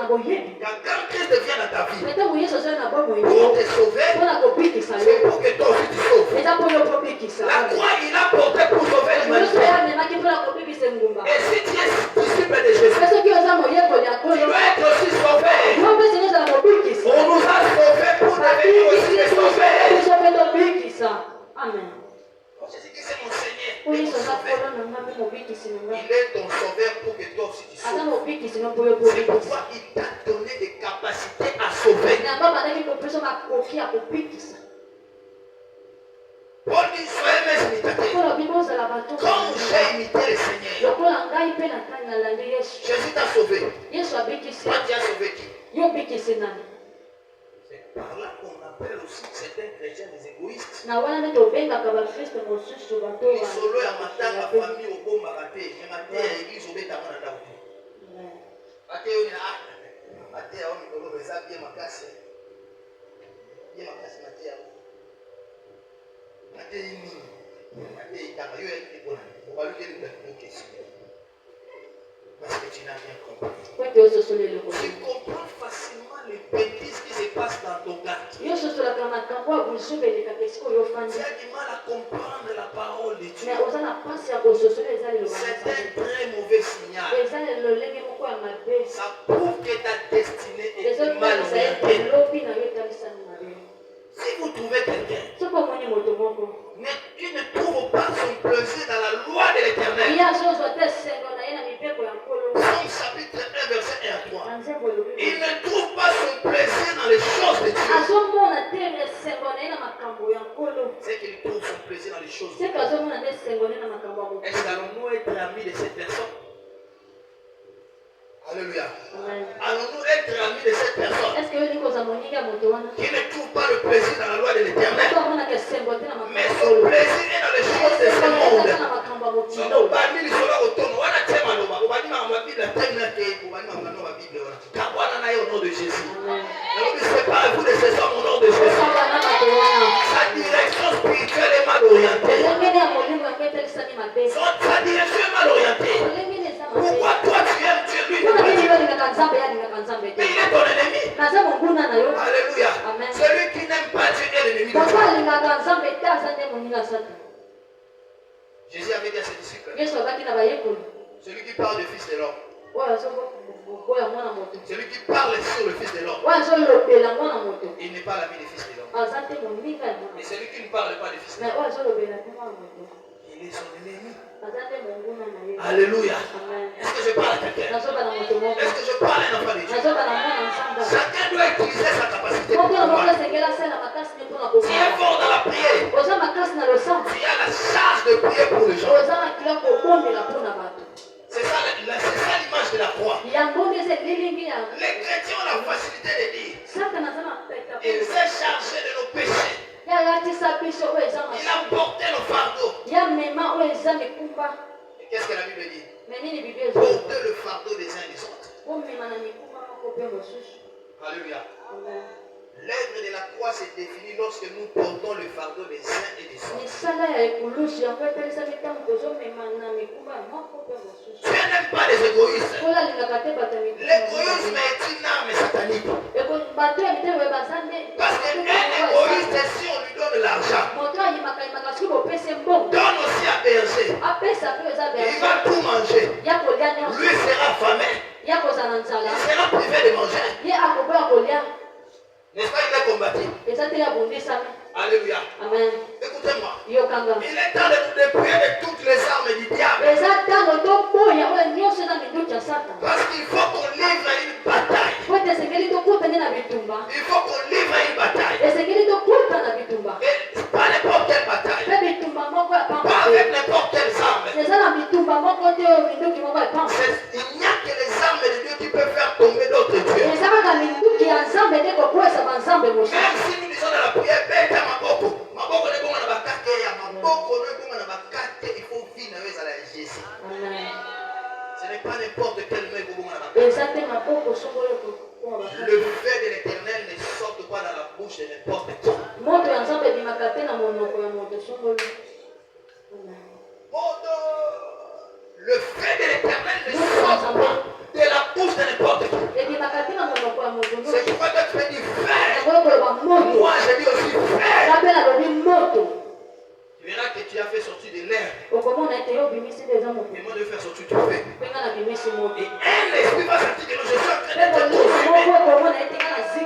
quand Christ vient dans ta vie, pour te sauver, c'est pour que toi aussi tu sauves. La croix, il a porté pour sauver l'humanité. Et si tu es disciple de Jésus, tu dois être aussi sauvé. On nous a sauvés pour devenir aussi des sauvés. Amen. Jésus qui c'est mon Seigneur, et mon sauveur. Il est ton sauveur pour que toi aussi tu sauves. C'est pourquoi il t'a donné des capacités à sauver. Paul dit, soyez mes imitateurs. Comme j'ai imité le Seigneur. Jésus t'a sauvé. Toi, tu as sauvé qui? C'est par là qu'on appelle aussi certains chrétiens des égoïstes. Ils sont là à matin, la famille au bon maraté. Mais matin, l'église au bêta, on a d'abord. Matin, on a matin, on a bien ma casse. Bien ma casse, matin. Matin, il y a eu un bon. On va lui dire une question. Parce que tu n'as rien compris. Tu comprends facilement les bêtises qui se passent dans ton quartier. Tu as du mal à comprendre la parole de Dieu. C'est un très mauvais signal. Ça prouve que ta destinée est mal orientée. Si vous trouvez quelqu'un, mais tu ne trouves pas son plaisir dans la loi de l'Éternel. Somme chapitre 1, verset 1 à 3. Il ne trouve pas son plaisir dans les choses de Dieu. C'est qu'il trouve son plaisir dans les choses de Dieu. Est-ce qu'allons-nous être amis de cette personne? Alléluia. Allons-nous être amis de cette personne qui ne trouve pas le plaisir dans la loi de l'Éternel, mais son plaisir est dans les choses de ce monde? Au nom de Jésus. Séparez-vous de ces hommes au nom de Jésus. Sa direction spirituelle est mal orientée. Sa direction est mal orientée. Pourquoi toi tu aimes Dieu, lui ne pas Dieu? Mais il est ton ennemi. Alléluia. Celui qui n'aime pas Dieu est l'ennemi de Dieu. Jésus avait dit à ses disciples, celui qui parle du Fils de l'homme, celui qui parle sur le Fils de l'homme, il n'est pas l'ami du Fils de l'homme. Et celui qui ne parle pas du Fils de l'homme, il est son ennemi. Alléluia. Est-ce que je parle à quelqu'un? Est-ce que je parle à un enfant de Dieu? Chacun doit utiliser sa capacité pour pouvoir. Tu es fort dans la prière. Tu as la charge de prier pour les gens. C'est ça l'image de la croix. Les chrétiens ont la facilité de dire, il s'est chargé de nos péchés. Il a porté nos fardeaux. Et qu'est-ce que la Bible dit? Porter le fardeau des uns et des autres. Alléluia. L'œuvre de la croix se définit lorsque nous portons le fardeau des uns et des autres. Dieu n'aime pas les égoïstes. L'égoïsme est une arme satanique. Parce qu'un égoïste, si on lui donne l'argent, donne aussi à berger. Il va tout manger. Lui sera affamé. Il sera privé de manger. N'est-ce pas, il est combattu? Alléluia. Amen. Écoutez-moi. Il est temps de nous dépouiller de toutes les armes du diable. Parce qu'il faut qu'on livre une bataille. Il faut qu'on livre une bataille. Et pas n'importe quelle bataille. Pas avec n'importe quelles armes. Il n'y a que les armes de Dieu qui peuvent faire tomber d'autres dieux. Même si nous disons dans la prière, il faut vivre avec la Jésus. Ce n'est pas n'importe quel main. Le feu de l'Éternel ne sort pas dans la bouche de n'importe qui. Le feu de l'Éternel ne sort pas de la bouche de n'importe qui. Et moi de faire sortir, tu fais. Et un esprit va sortir de nous, je suis en train de te consommer.